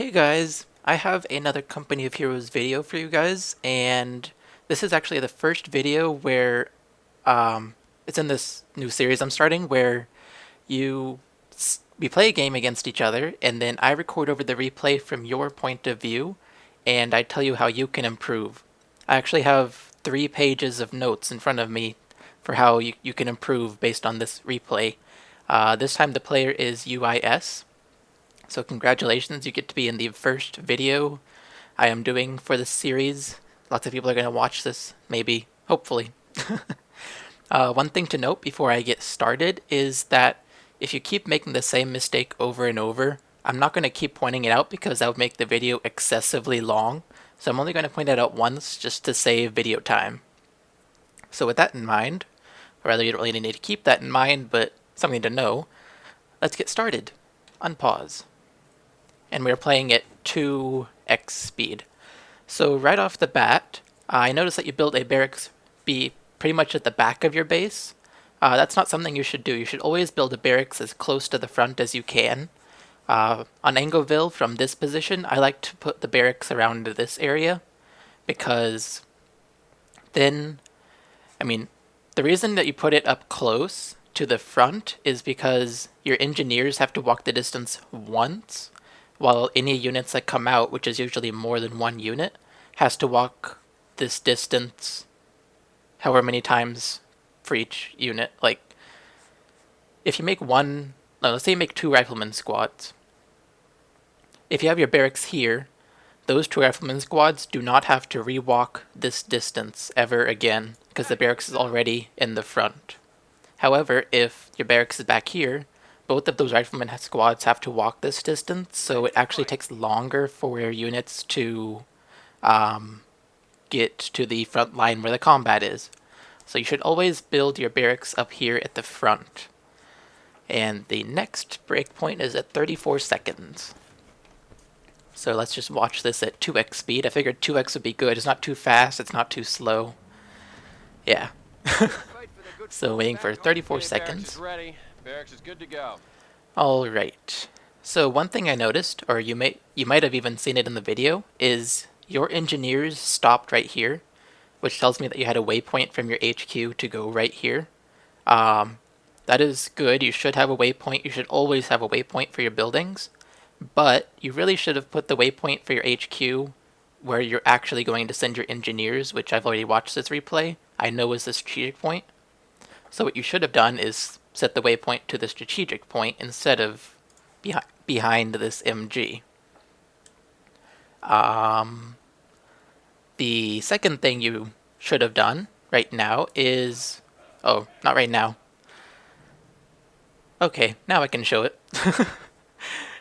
Hey guys, I have another Company of Heroes video for you guys, and this is actually the first video where it's in this new series I'm starting where we play a game against each other, and then I record over the replay from your point of view, and I tell you how you can improve. I actually have 3 pages of notes in front of me for how you can improve based on this replay. This time the player is UIS. So congratulations, you get to be in the first video I am doing for this series. Lots of people are going to watch this, maybe, hopefully. One thing to note before I get started is that if you keep making the same mistake over and over, I'm not going to keep pointing it out because that would make the video excessively long. So I'm only going to point it out once just to save video time. So with that in mind, or rather you don't really need to keep that in mind, but something to know, let's get started. Unpause. And we're playing at 2x speed. So right off the bat, I noticed that you build a barracks be pretty much at the back of your base. That's not something you should do. You should always build a barracks as close to the front as you can. On Angoville, from this position, I like to put the barracks around this area because then, the reason that you put it up close to the front is because your engineers have to walk the distance once, while any units that come out, which is usually more than one unit, has to walk this distance however many times for each unit. Like, if you make let's say you make 2 rifleman squads. If you have your barracks here, those 2 rifleman squads do not have to rewalk this distance ever again, because the barracks is already in the front. However, if your barracks is back here, both of those rifleman squads have to walk this distance, so it actually takes longer for your units to get to the front line where the combat is. So you should always build your barracks up here at the front. And the next breakpoint is at 34 seconds. So let's just watch this at 2x speed. I figured 2x would be good. It's not too fast, it's not too slow. Yeah. So waiting for 34 seconds. Barracks is good to go. Alright. So one thing I noticed, or you might have even seen it in the video, is your engineers stopped right here, which tells me that you had a waypoint from your HQ to go right here. That is good. You should have a waypoint. You should always have a waypoint for your buildings, but you really should have put the waypoint for your HQ where you're actually going to send your engineers, which I've already watched this replay. I know is the strategic point. So what you should have done is set the waypoint to the strategic point instead of behind this MG. The second thing you should have done right now is... Oh, not right now. Okay, now I can show it.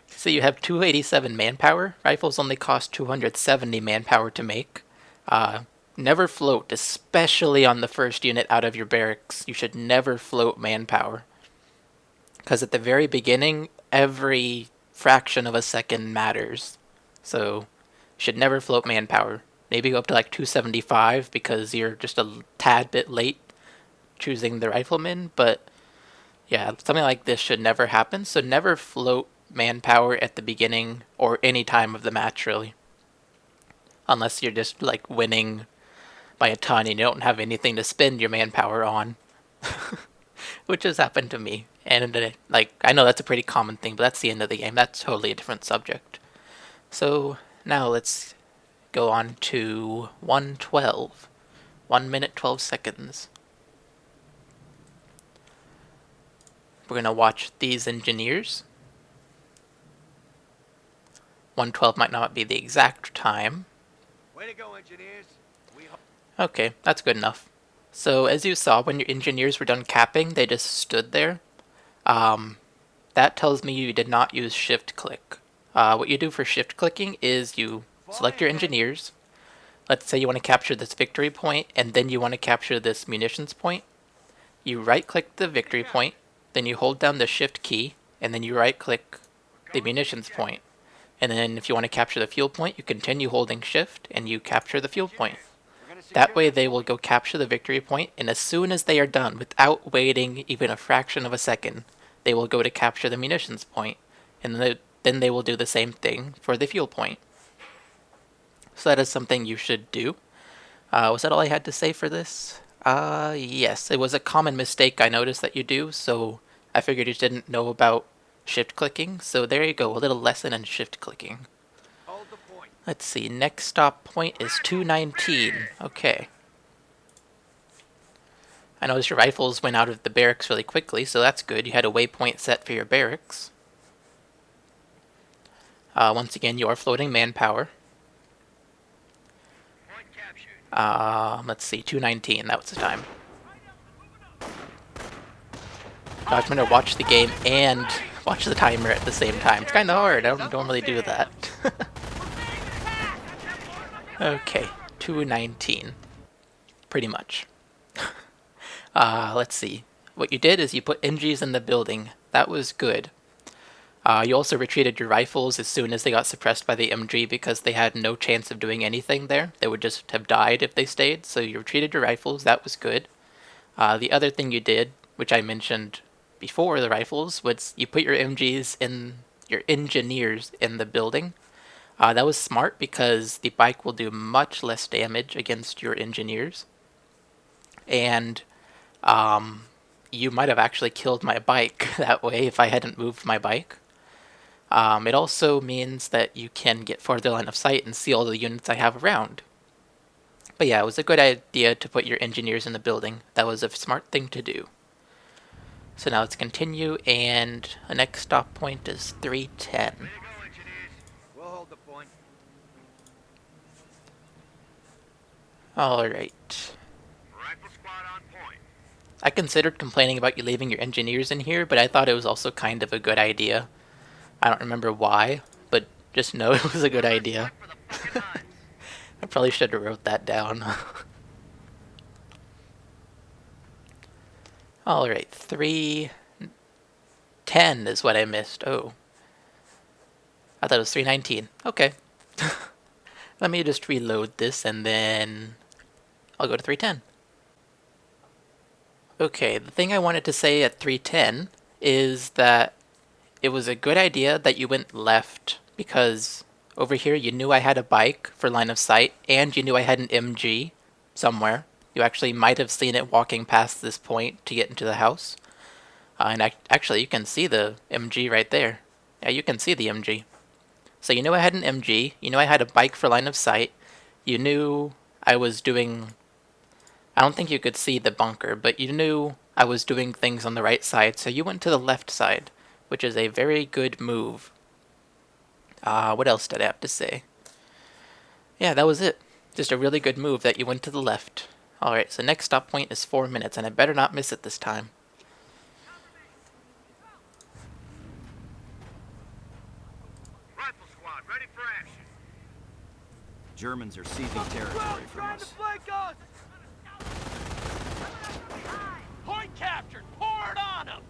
So you have 287 manpower. Rifles only cost 270 manpower to make. Never float, especially on the first unit out of your barracks. You should never float manpower. Because at the very beginning, every fraction of a second matters. So, you should never float manpower. Maybe go up to like 275 because you're just a tad bit late choosing the rifleman, but yeah, something like this should never happen. So never float manpower at the beginning or any time of the match, really. Unless you're just like winning by a ton and you don't have anything to spend your manpower on. Which has happened to me. And I know that's a pretty common thing, but that's the end of the game. That's totally a different subject. So now let's go on to 112. 1 minute 12 seconds. We're going to watch these engineers. 112 might not be the exact time. Way to go, engineers. Okay, that's good enough. So as you saw, when your engineers were done capping, they just stood there. That tells me you did not use shift click. What you do for shift clicking is you select your engineers. Let's say you want to capture this victory point, and then you want to capture this munitions point. You right click the victory point, then you hold down the shift key, and then you right click the munitions point. And then if you want to capture the fuel point, you continue holding shift, and you capture the fuel point. That way they will go capture the victory point, and as soon as they are done, without waiting even a fraction of a second, they will go to capture the munitions point. And then they will do the same thing for the fuel point. So that is something you should do. Was that all I had to say for this? Yes, it was a common mistake I noticed that you do, so I figured you didn't know about shift clicking. So there you go, a little lesson in shift clicking. Hold the point. Let's see, next stop point is 219. Okay. I noticed your rifles went out of the barracks really quickly, so that's good. You had a waypoint set for your barracks. Once again, you are floating manpower. Point captured. Let's see, 219, that was the time. Now I'm gonna watch the game and watch the timer at the same time. It's kinda hard, I don't normally do that. Okay, 219. Pretty much. Let's see. What you did is you put MGs in the building. That was good. You also retreated your rifles as soon as they got suppressed by the MG because they had no chance of doing anything there. They would just have died if they stayed, so you retreated your rifles. That was good. The other thing you did, which I mentioned before the rifles, was you put your MGs in your engineers in the building. That was smart because the bike will do much less damage against your engineers. And you might have actually killed my bike that way if I hadn't moved my bike. It also means that you can get farther line of sight and see all the units I have around. But yeah, it was a good idea to put your engineers in the building. That was a smart thing to do. So now let's continue, and the next stop point is 310. Way to go, engineers. We'll hold the point. Alright. Rifle squad on point. I considered complaining about you leaving your engineers in here, but I thought it was also kind of a good idea. I don't remember why, but just know it was a good idea. For the fucking Huns. I probably should have wrote that down. Alright, 310 is what I missed. Oh. I thought it was 319. Okay. Let me just reload this and then I'll go to 310. Okay, the thing I wanted to say at 310 is that it was a good idea that you went left because over here you knew I had a bike for line of sight and you knew I had an MG somewhere. You actually might have seen it walking past this point to get into the house. And actually you can see the MG right there. Yeah, you can see the MG. So you knew I had an MG, you knew I had a bike for line of sight, you knew I was doing... I don't think you could see the bunker, but you knew I was doing things on the right side, so you went to the left side, which is a very good move. What else did I have to say? Yeah, that was it. Just a really good move that you went to the left. Alright, so next stop point is 4 minutes, and I better not miss it this time. Rifle squad ready for action. Germans are seizing territory from us. Point captured. Pour it on them.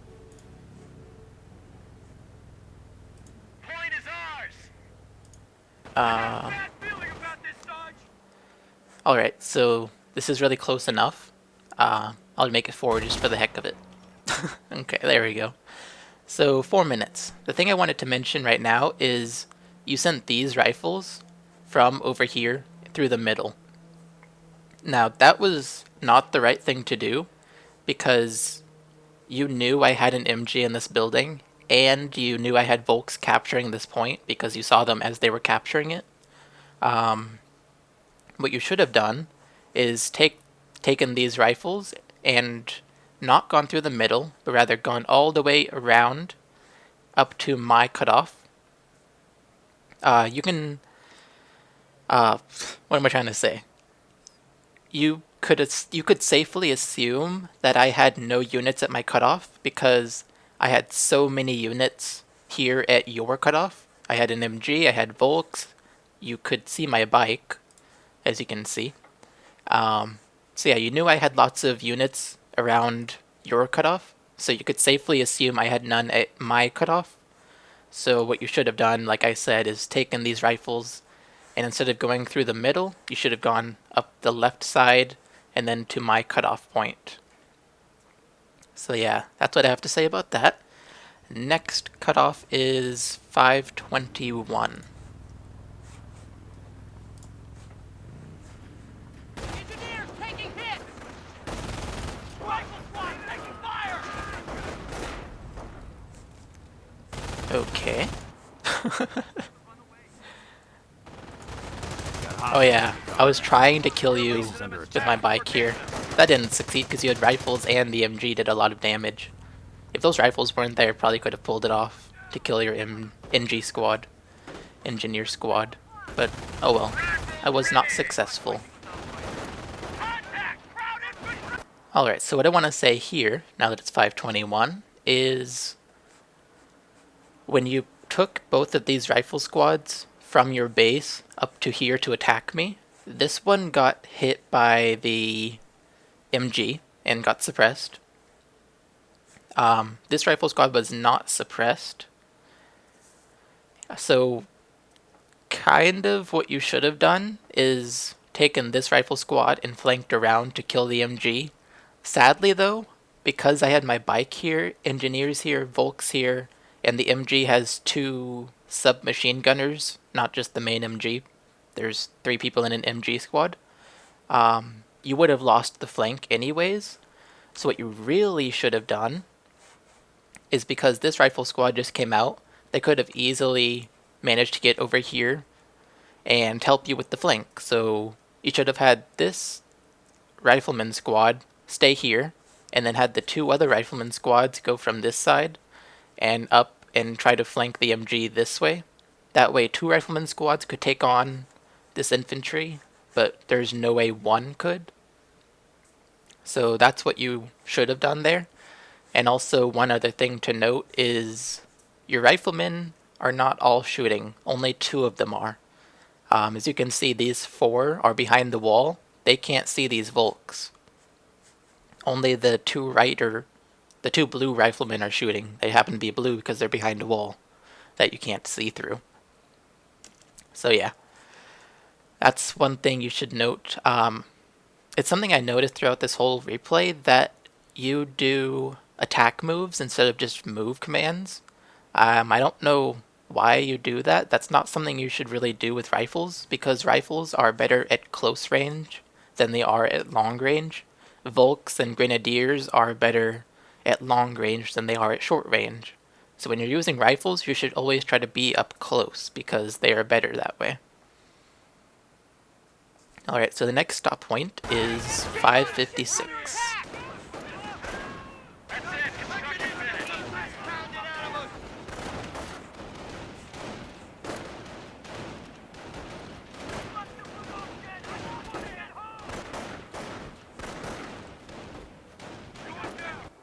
Point is ours. Bad feeling about this, Sarge. Alright, so this is really close enough. I'll make it forward just for the heck of it. Okay, there we go. So 4 minutes. The thing I wanted to mention right now is you sent these rifles from over here through the middle. Now that was not the right thing to do because you knew I had an MG in this building and you knew I had Volks capturing this point because you saw them as they were capturing it. What you should have done is taken these rifles and not gone through the middle, but rather gone all the way around up to my cutoff. You can... what am I trying to say? You could safely assume that I had no units at my cutoff because I had so many units here at your cutoff. I had an MG, I had Volks. You could see my bike, as you can see. So yeah, you knew I had lots of units around your cutoff, so you could safely assume I had none at my cutoff. So what you should have done, like I said, is taken these rifles, and instead of going through the middle, you should have gone up the left side and then to my cutoff point. So yeah, that's what I have to say about that. next cutoff is 521. Engineers taking hits! Rifle squad taking fire! Okay. Got Oh yeah, hostiles. I was trying to kill you Base is under with my attack. bike here. That didn't succeed because you had rifles and the MG did a lot of damage. If those rifles weren't there, probably could have pulled it off to kill your NG squad, engineer squad. But oh well, I was not successful. Contact! Crowd infantry! Alright, so what I want to say here, now that it's 521, is when you took both of these rifle squads from your base up to here to attack me, this one got hit by the MG and got suppressed. This rifle squad was not suppressed. So kind of what you should have done is taken this rifle squad and flanked around to kill the MG. Sadly though, because I had my bike here, engineers here, Volks here, and the MG has 2 submachine gunners, not just the main MG. There's 3 people in an MG squad. You would have lost the flank anyways. So what you really should have done is, because this rifle squad just came out, they could have easily managed to get over here and help you with the flank. So you should have had this rifleman squad stay here, and then had the 2 other rifleman squads go from this side and up and try to flank the MG this way. That way 2 rifleman squads could take on this infantry, but there's no way 1 could. So that's what you should have done there. And also one other thing to note is your riflemen are not all shooting, only 2 of them are. As you can see, these 4 are behind the wall. They can't see these Volks. Only the 2 the 2 blue riflemen are shooting. They happen to be blue because they're behind a wall that you can't see through. So yeah, that's one thing you should note. It's something I noticed throughout this whole replay, that you do attack moves instead of just move commands. I don't know why you do that. That's not something you should really do with rifles, because rifles are better at close range than they are at long range. Volks and Grenadiers are better at long range than they are at short range. So when you're using rifles, you should always try to be up close, because they are better that way. Alright, so the next stop point is 556.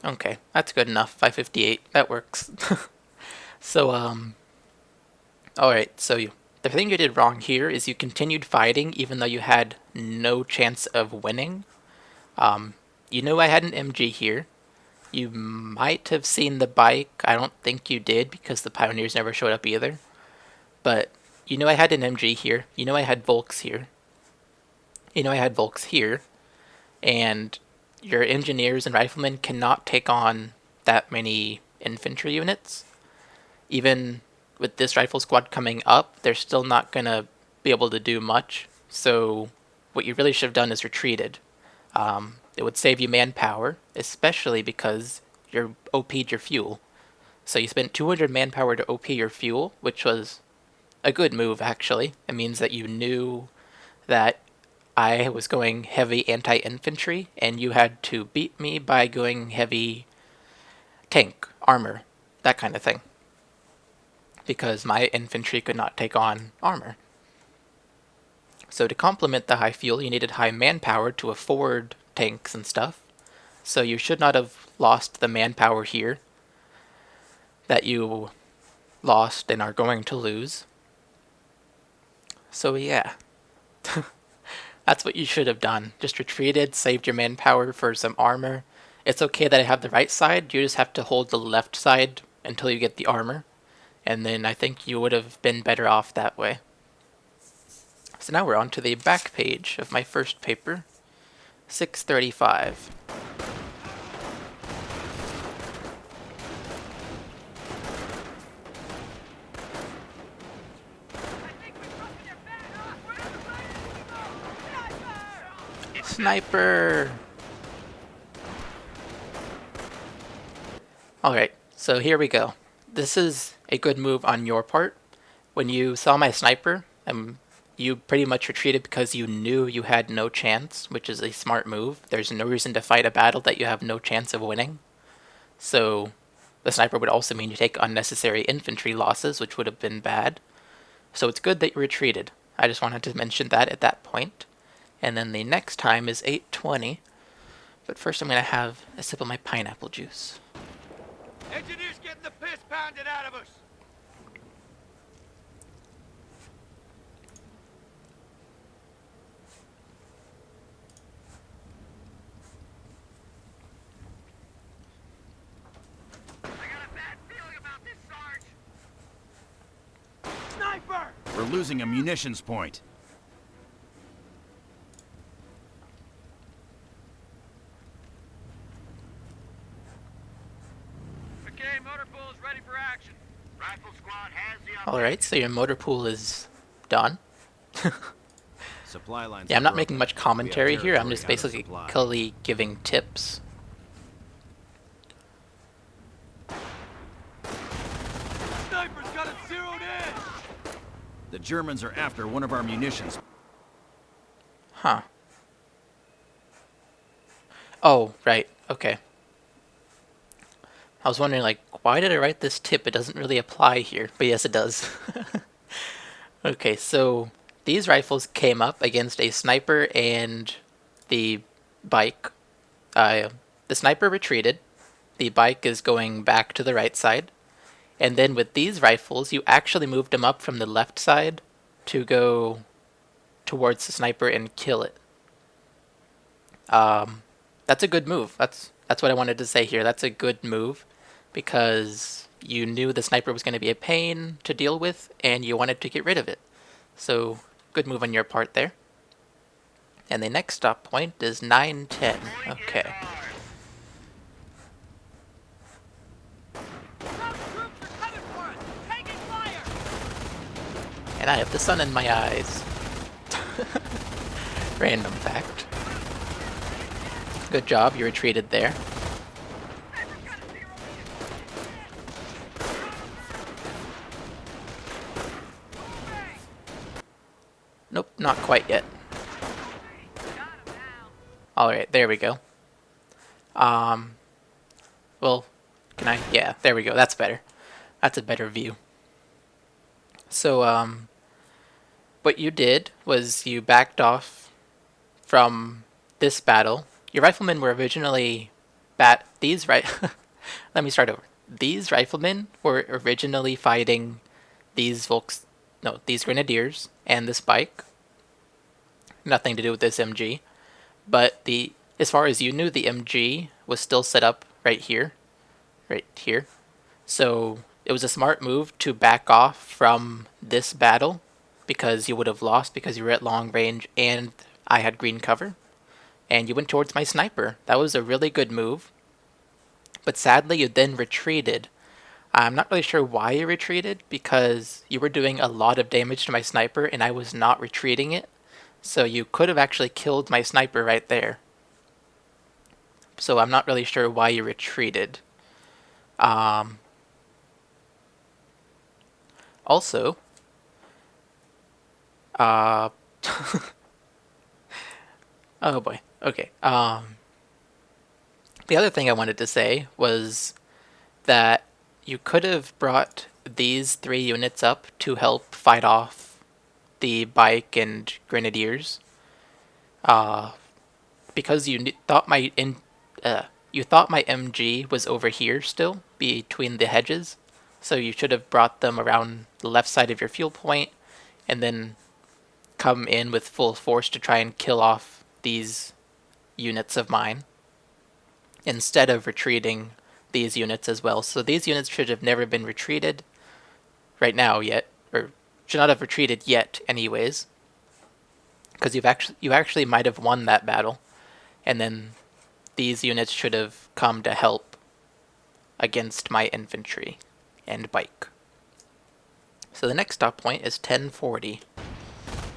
Okay, that's good enough. 558, that works. So, alright, so the thing you did wrong here is you continued fighting even though you had no chance of winning. You know I had an MG here. You might have seen the bike. I don't think you did, because the Pioneers never showed up either. But you know I had an MG here. You know I had Volks here. You know I had Volks here. And your engineers and riflemen cannot take on that many infantry units. Even with this rifle squad coming up, they're still not going to be able to do much. So what you really should have done is retreated. It would save you manpower, especially because you're OP'd your fuel. So you spent 200 manpower to OP your fuel, which was a good move actually. It means that you knew that I was going heavy anti-infantry, and you had to beat me by going heavy tank, armor, that kind of thing. Because my infantry could not take on armor. So to complement the high fuel, you needed high manpower to afford tanks and stuff. So you should not have lost the manpower here that you lost and are going to lose. So yeah. That's what you should have done. Just retreated, saved your manpower for some armor. It's okay that I have the right side, you just have to hold the left side until you get the armor. And then I think you would have been better off that way. So now we're on to the back page of my first paper, 635. Sniper! Alright, so here we go. This is a good move on your part. When you saw my sniper, you pretty much retreated because you knew you had no chance, which is a smart move. There's no reason to fight a battle that you have no chance of winning. So the sniper would also mean you take unnecessary infantry losses, which would have been bad. So it's good that you retreated. I just wanted to mention that at that point. And then the next time is 8:20. But first I'm going to have a sip of my pineapple juice. Engineers getting the piss pounded out of us. I got a bad feeling about this, Sarge. Sniper! We're losing a munitions point. Okay, motor pool is ready for action. Rifle squad has the Alright, so your motor pool is done. Supply lines. Yeah, I'm are not broken. making much We have commentary here. I'm territory just out of basically supply. clearly giving tips. Sniper's got it zeroed in. The Germans are after one of our munitions. Huh. Oh, right. Okay. I was wondering, like, why did I write this tip? It doesn't really apply here. But yes, it does. Okay, so these rifles came up against a sniper and the bike. The sniper retreated. The bike is going back to the right side. And then with these rifles, you actually moved them up from the left side to go towards the sniper and kill it. That's a good move. That's what I wanted to say here. That's a good move because you knew the sniper was going to be a pain to deal with and you wanted to get rid of it. So good move on your part there. And the next stop point is 9:10. Okay. And I have the sun in my eyes. Random fact. Good job, you retreated there. Nope, not quite yet. Alright, there we go. Well, can I? Yeah, there we go. That's better. That's a better view. So, what you did was you backed off from this battle. Your riflemen were originally Let me start over. These riflemen were originally fighting these these grenadiers and this bike. Nothing to do with this MG. But as far as you knew, the MG was still set up right here. Right here. So it was a smart move to back off from this battle because you would have lost because you were at long range and I had green cover. And you went towards my sniper. That was a really good move. But sadly, you then retreated. I'm not really sure why you retreated because you were doing a lot of damage to my sniper and I was not retreating it. So you could have actually killed my sniper right there. So I'm not really sure why you retreated. Also, oh boy. Okay. The other thing I wanted to say was that you could have brought these 3 units up to help fight off the bike and grenadiers. Because you thought my MG was over here still, between the hedges. So you should have brought them around the left side of your fuel point and then come in with full force to try and kill off these units of mine instead of retreating these units as well. So these units should have never been retreated right now yet, or should not have retreated yet anyways, because you actually might have won that battle, and then these units should have come to help against my infantry and bike. So the next stop point is 1040.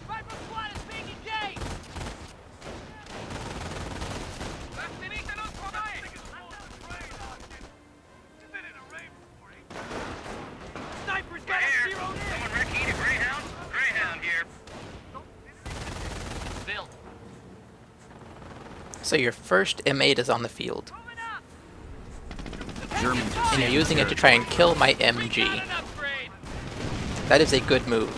Rifle squad is being engaged. So your first M8 is on the field, Germans are and seizing you're using it to try and kill my MG. An upgrade. That is a good move.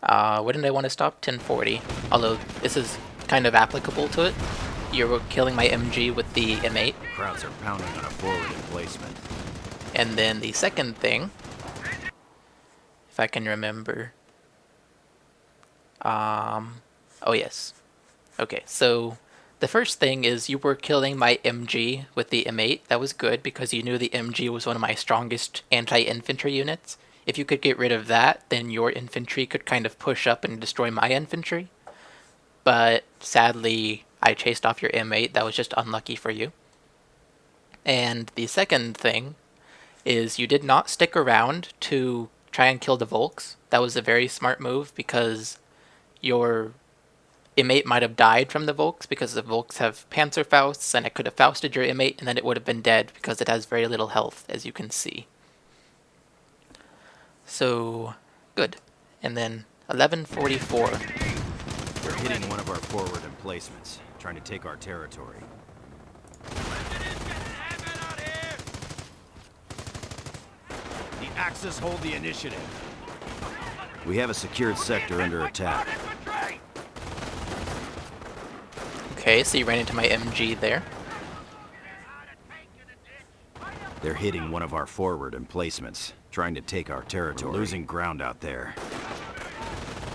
When did I want to stop? 1040. Although this is kind of applicable to it. You're killing my MG with the M8. Krauts are pounding on a forward emplacement. And then the second thing, if I can remember. Oh yes. Okay, so the first thing is you were killing my MG with the M8. That was good because you knew the MG was one of my strongest anti-infantry units. If you could get rid of that, then your infantry could kind of push up and destroy my infantry. But sadly, I chased off your M8. That was just unlucky for you. And the second thing is you did not stick around to try and kill the Volks. That was a very smart move because your M8 might have died from the Volks because the Volks have Panzerfausts, and it could have Fausted your M8 and then it would have been dead because it has very little health, as you can see. So, good. And then 1144. They're hitting one of our forward emplacements, trying to take our territory. The Axis hold the initiative. We have a secured sector under attack. Okay, so you ran into my MG there. They're hitting one of our forward emplacements, trying to take our territory. We're losing ground out there.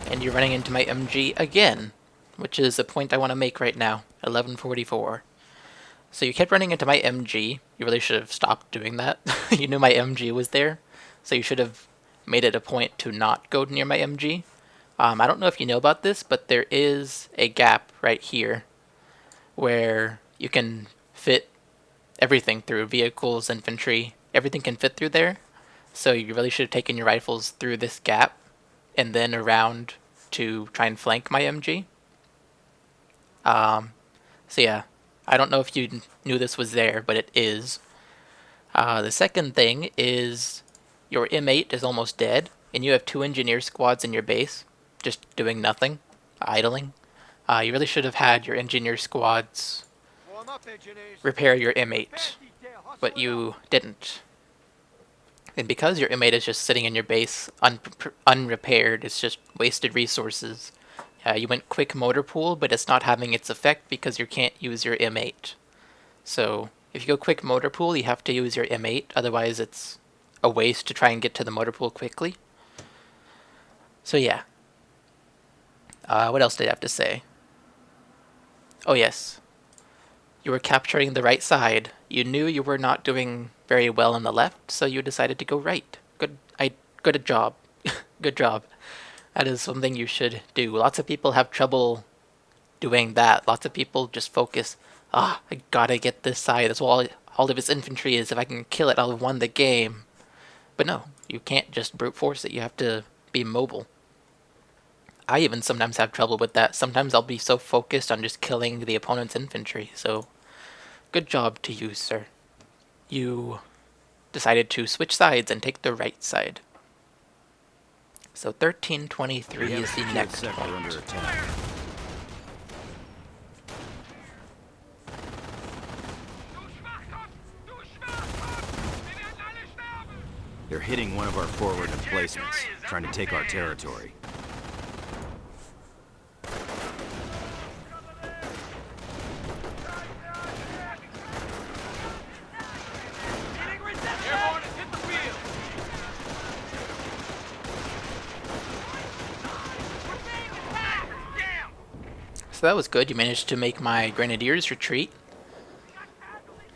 And you're running into my MG again, which is a point I want to make right now. 1144. So you kept running into my MG. You really should have stopped doing that. You knew my MG was there, so you should have made it a point to not go near my MG. I don't know if you know about this, but there is a gap right here where you can fit everything through, vehicles, infantry, everything can fit through there. So you really should have taken your rifles through this gap and then around to try and flank my MG. So yeah, I don't know if you knew this was there, but it is. The second thing is your M8 is almost dead, and you have 2 engineer squads in your base, just doing nothing, idling. You really should have had your engineer squads repair your M8, but you didn't. And because your M8 is just sitting in your base unrepaired, it's just wasted resources. You went quick motor pool, but it's not having its effect because you can't use your M8. So if you go quick motor pool, you have to use your M8, otherwise it's a waste to try and get to the motor pool quickly. So yeah. What else did I have to say? Oh yes. You were capturing the right side. You knew you were not doing very well on the left, so you decided to go right. Good job. Good job. That is something you should do. Lots of people have trouble doing that. Lots of people just focus, I gotta get this side. That's all of his infantry is. If I can kill it, I'll have won the game. But no, you can't just brute force it. You have to be mobile. I even sometimes have trouble with that. Sometimes I'll be so focused on just killing the opponent's infantry. So, good job to you, sir. You decided to switch sides and take the right side. So 1323 is the next sector point. under attack. They're hitting one of our forward emplacements, trying to take our territory. So that was good. You managed to make my grenadiers retreat.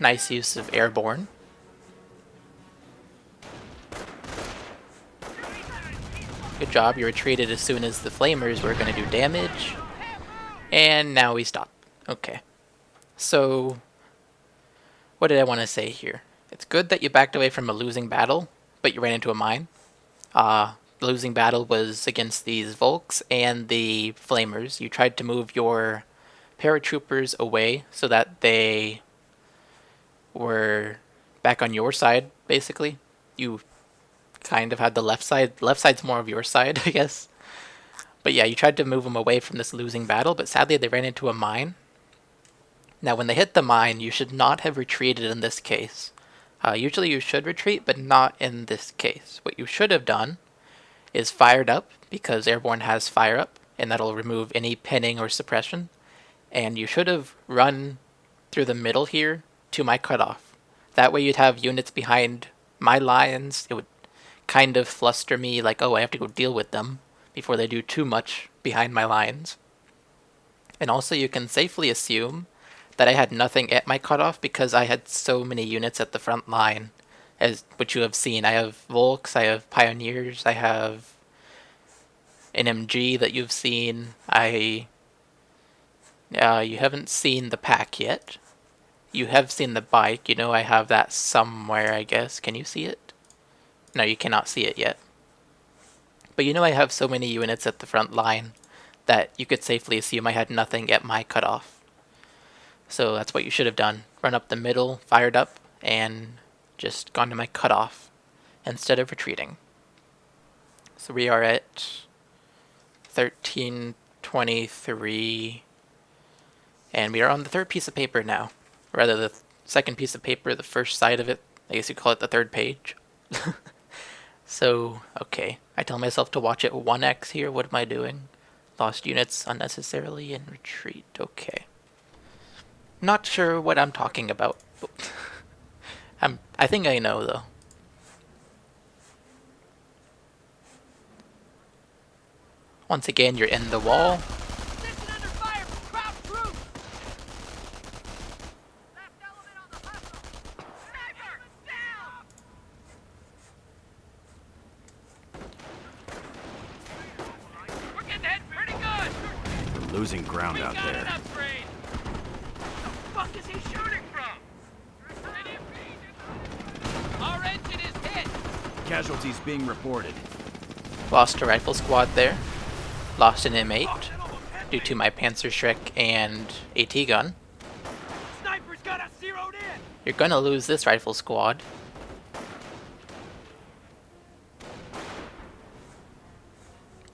Nice use of airborne. Good job. You retreated as soon as the flamers were going to do damage. And now we stop. Okay. So, what did I want to say here? It's good that you backed away from a losing battle, but you ran into a mine. The losing battle was against these Volks and the Flamers. You tried to move your paratroopers away so that they were back on your side, basically. You kind of had the left side. The left side's more of your side, I guess. But yeah, you tried to move them away from this losing battle, but sadly they ran into a mine. Now when they hit the mine, you should not have retreated in this case. Usually you should retreat, but not in this case. What you should have done is fired up, because Airborne has fire up, and that'll remove any pinning or suppression. And you should have run through the middle here to my cutoff. That way you'd have units behind my lines. It would kind of fluster me, like, oh, I have to go deal with them before they do too much behind my lines. And also you can safely assume that I had nothing at my cutoff because I had so many units at the front line, as what you have seen. I have Volks, I have Pioneers, I have an MG that you've seen. You haven't seen the pack yet. You have seen the bike. You know I have that somewhere, I guess. Can you see it? No, you cannot see it yet. But you know I have so many units at the front line that you could safely assume I had nothing at my cutoff. So that's what you should have done. Run up the middle, fired up, and just gone to my cutoff instead of retreating. So we are at 1323, and we are on the third piece of paper now. Or rather, the second piece of paper, the first side of it. I guess you call it the third page. So, okay. I tell myself to watch it 1x here. What am I doing? Lost units unnecessarily in retreat. Okay. Not sure what I'm talking about. I think I know, though. Once again, you're in the wall. Position under fire from Kraut troops! Left element on the hustle! Sniper! Down! We're getting hit pretty good! We're losing ground out Got an there. upgrade! What the fuck is he shooting from? Our engine is hit! Casualties being reported. Lost a rifle squad there. Lost an M8 due to my Panzerschreck and AT gun. Sniper's got us zeroed in! You're gonna lose this rifle squad.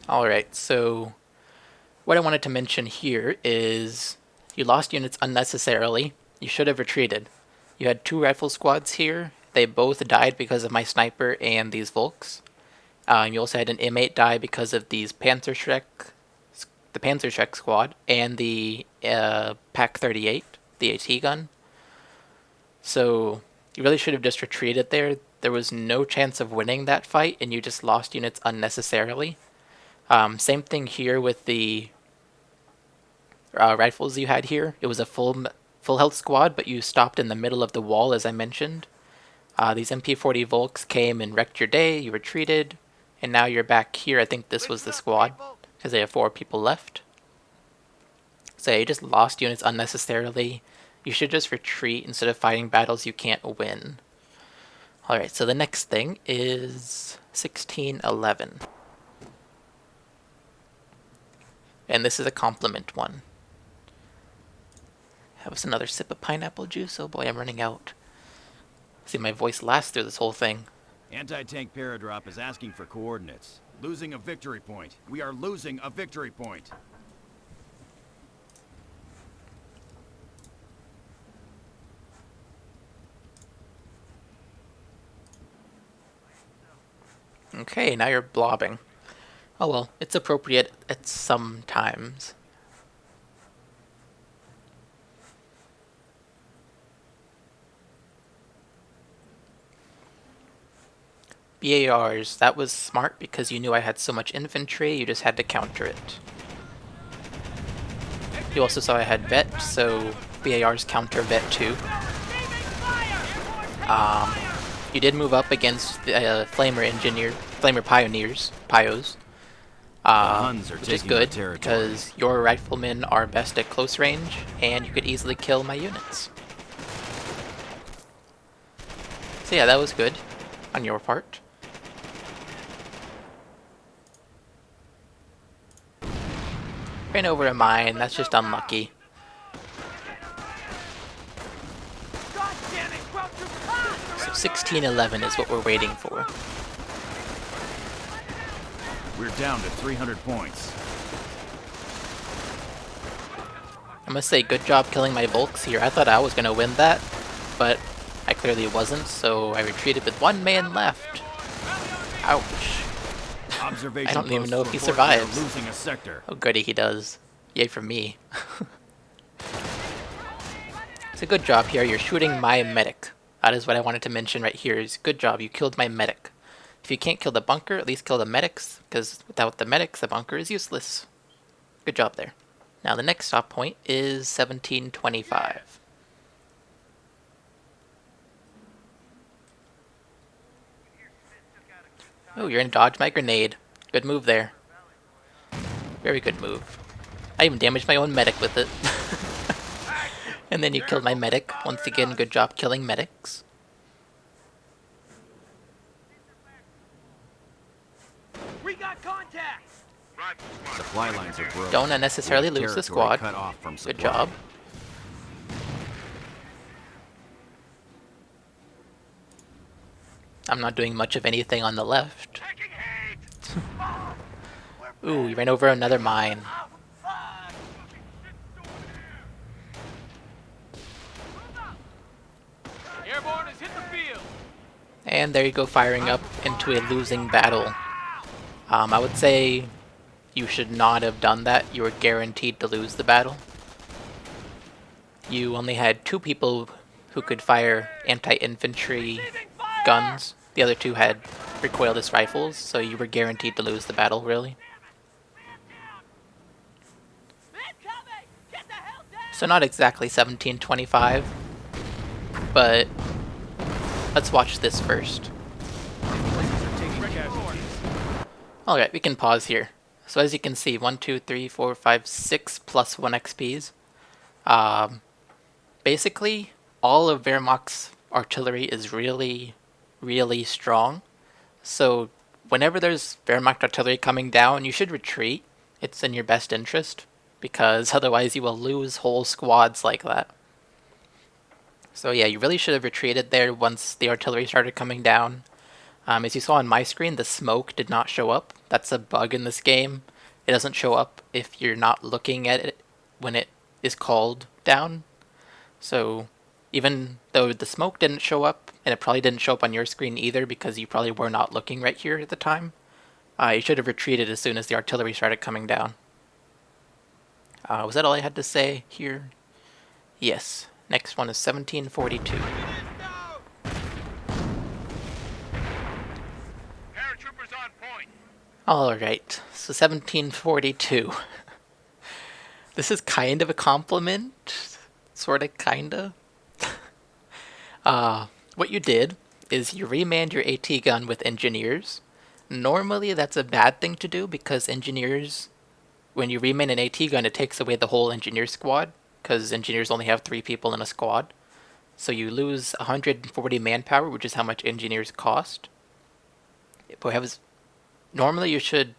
Alright, so what I wanted to mention here is you lost units unnecessarily. You should have retreated. You had 2 rifle squads here. They both died because of my sniper and these Volks. You also had an M8 die because of these the Panzerschreck squad, and the Pack 38, the AT gun. So you really should have just retreated there. There was no chance of winning that fight, and you just lost units unnecessarily. Same thing here with the rifles you had here. It was a full health squad, but you stopped in the middle of the wall, as I mentioned. These MP40 Volks came and wrecked your day. You retreated. And now you're back here. I think this was the squad, because they have 4 people left. So yeah, you just lost units unnecessarily. You should just retreat instead of fighting battles you can't win. Alright, so the next thing is 1611. And this is a compliment one. Have us another sip of pineapple juice? Oh boy, I'm running out. See, my voice lasts through this whole thing. Anti-tank paradrop is asking for coordinates. Losing a victory point. We are losing a victory point. Okay, now you're blobbing. Oh well, it's appropriate at some times. BARs, that was smart because you knew I had so much infantry, you just had to counter it. You also saw I had vet, so BARs counter vet too. You did move up against the Flamer Pioneers, Pios. Which is good, because your riflemen are best at close range, and you could easily kill my units. So yeah, that was good on your part. Ran over a mine, that's just unlucky. So 1611 is what we're waiting for. We're down to 300 points. I'm gonna say good job killing my bulks here. I thought I was gonna win that, but I clearly wasn't, so I retreated with one man left. Ouch. Observation I don't even posts know if he report we are survives. losing a sector. Oh goody, he does. Yay for me. It's a good job here, you're shooting my medic. That is what I wanted to mention right here, is good job, you killed my medic. If you can't kill the bunker, at least kill the medics, because without the medics, the bunker is useless. Good job there. Now the next stop point is 1725. Oh, you're gonna dodge my grenade. Good move there. Very good move. I even damaged my own medic with it. And then you killed my medic. Once again, good job killing medics. We got contact! Supply lines are broken. Don't unnecessarily We have lose the territory squad. cut off from Good supply. job. I'm not doing much of anything on the left. Taking heat! Ooh, you ran over another mine. Airborne has hit the field! And there you go, firing up into a losing battle. I would say you should not have done that. You were guaranteed to lose the battle. You only had 2 people who could fire anti-infantry guns. The other 2 had recoilless rifles, so you were guaranteed to lose the battle, really. So not exactly 1725, but let's watch this first. Alright, we can pause here. So as you can see, 1, 2, 3, 4, 5, 6 plus 1 XPs. Basically, all of Wehrmacht's artillery is really, really strong. So whenever there's Wehrmacht artillery coming down, you should retreat. It's in your best interest, because otherwise you will lose whole squads like that. So yeah, you really should have retreated there once the artillery started coming down. As you saw on my screen, the smoke did not show up. That's a bug in this game. It doesn't show up if you're not looking at it when it is called down. So even though the smoke didn't show up, and it probably didn't show up on your screen either because you probably were not looking right here at the time, you should have retreated as soon as the artillery started coming down. Was that all I had to say here? Yes. Next one is 1742. Paratroopers on point! Alright, so 1742. This is kind of a compliment. Sorta, kinda. What you did is you remanned your AT gun with engineers. Normally that's a bad thing to do because engineers, when you reman an AT gun, it takes away the whole engineer squad, because engineers only have 3 people in a squad. So you lose 140 manpower, which is how much engineers cost. Normally you should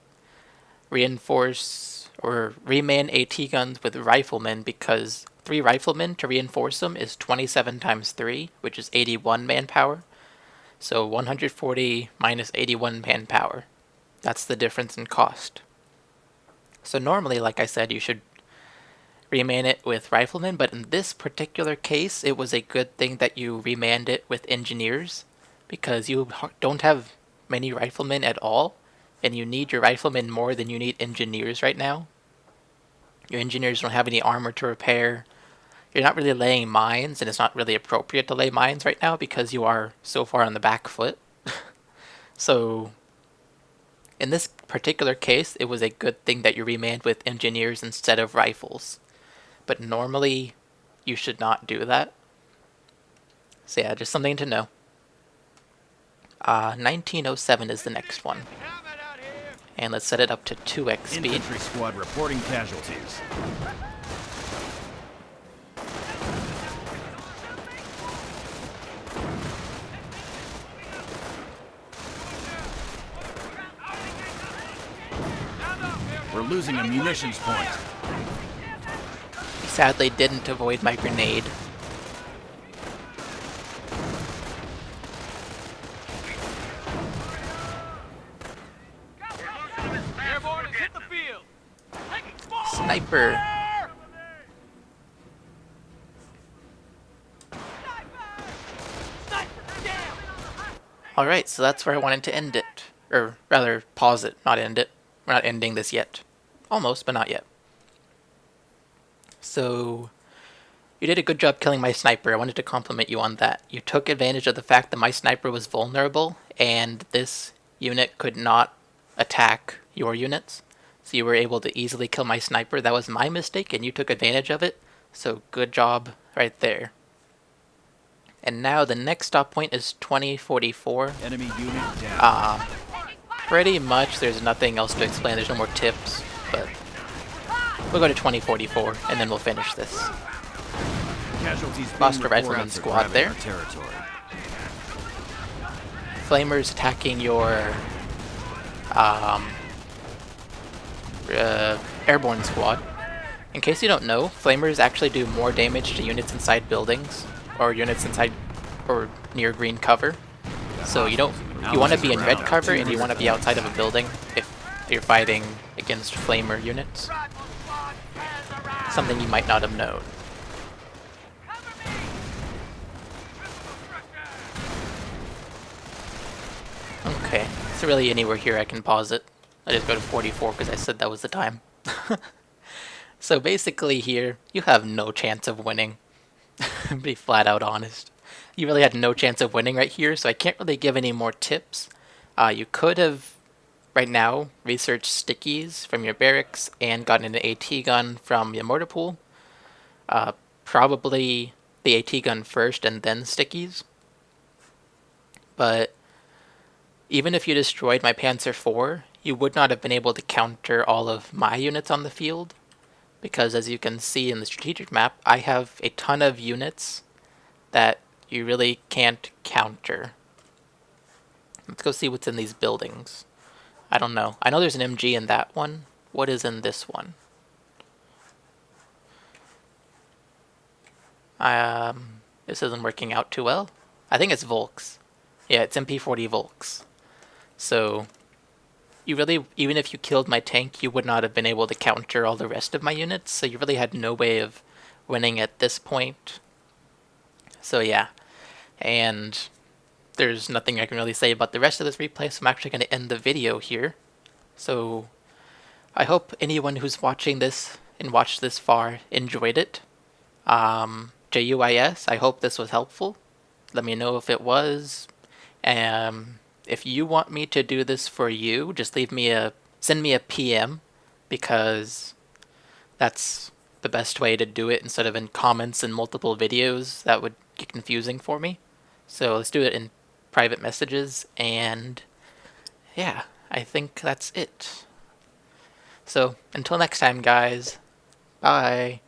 reinforce or reman AT guns with riflemen, because 3 riflemen to reinforce them is 27 times 3, which is 81 manpower. So 140 minus 81 manpower. That's the difference in cost. So normally, like I said, you should reman it with riflemen, but in this particular case, it was a good thing that you remanned it with engineers, because you don't have many riflemen at all, and you need your riflemen more than you need engineers right now. Your engineers don't have any armor to repair. You're not really laying mines, and it's not really appropriate to lay mines right now because you are so far on the back foot. So in this particular case, it was a good thing that you remanned with engineers instead of rifles. But normally, you should not do that. So yeah, just something to know. 1907 is the next one. And let's set it up to 2x speed. Infantry squad reporting casualties. We're losing a munitions point. He sadly didn't avoid my grenade. Airborne has hit the field! Sniper! Alright, so that's where I wanted to end it. Or rather, pause it, not end it. We're not ending this yet. Almost, but not yet. So, you did a good job killing my sniper. I wanted to compliment you on that. You took advantage of the fact that my sniper was vulnerable, and this unit could not attack your units. So you were able to easily kill my sniper. That was my mistake, and you took advantage of it. So good job right there. And now the next stop point is 2044. Enemy unit down. Pretty much there's nothing else to explain. There's no more tips, but we'll go to 2044 and then we'll finish this. Casualties Lost being a rifleman reported after squad grabbing there. our territory. Flamers attacking your airborne squad. In case you don't know, flamers actually do more damage to units inside buildings or units inside or near green cover. So you want to be in red cover and you want to be outside of a building if you're fighting against flamer units. Something you might not have known. Okay, so really anywhere here I can pause it. I just go to 44 because I said that was the time. So basically here, you have no chance of winning. Be flat out honest. You really had no chance of winning right here, so I can't really give any more tips. You could have, right now, researched stickies from your barracks and gotten an AT gun from your mortar pool. Probably the AT gun first and then stickies. But even if you destroyed my Panzer IV, you would not have been able to counter all of my units on the field. Because as you can see in the strategic map, I have a ton of units that you really can't counter. Let's go see what's in these buildings. I don't know. I know there's an MG in that one. What is in this one? This isn't working out too well. I think it's Volks. Yeah, it's MP40 Volks. So, you really, even if you killed my tank, you would not have been able to counter all the rest of my units, so you really had no way of winning at this point. So yeah, and there's nothing I can really say about the rest of this replay, so I'm actually going to end the video here. So, I hope anyone who's watching this and watched this far enjoyed it. JUIS, I hope this was helpful. Let me know if it was. If you want me to do this for you, just send me a PM, because that's the best way to do it instead of in comments in multiple videos. That would get confusing for me. So let's do it in private messages, and yeah, I think that's it. So until next time, guys, bye.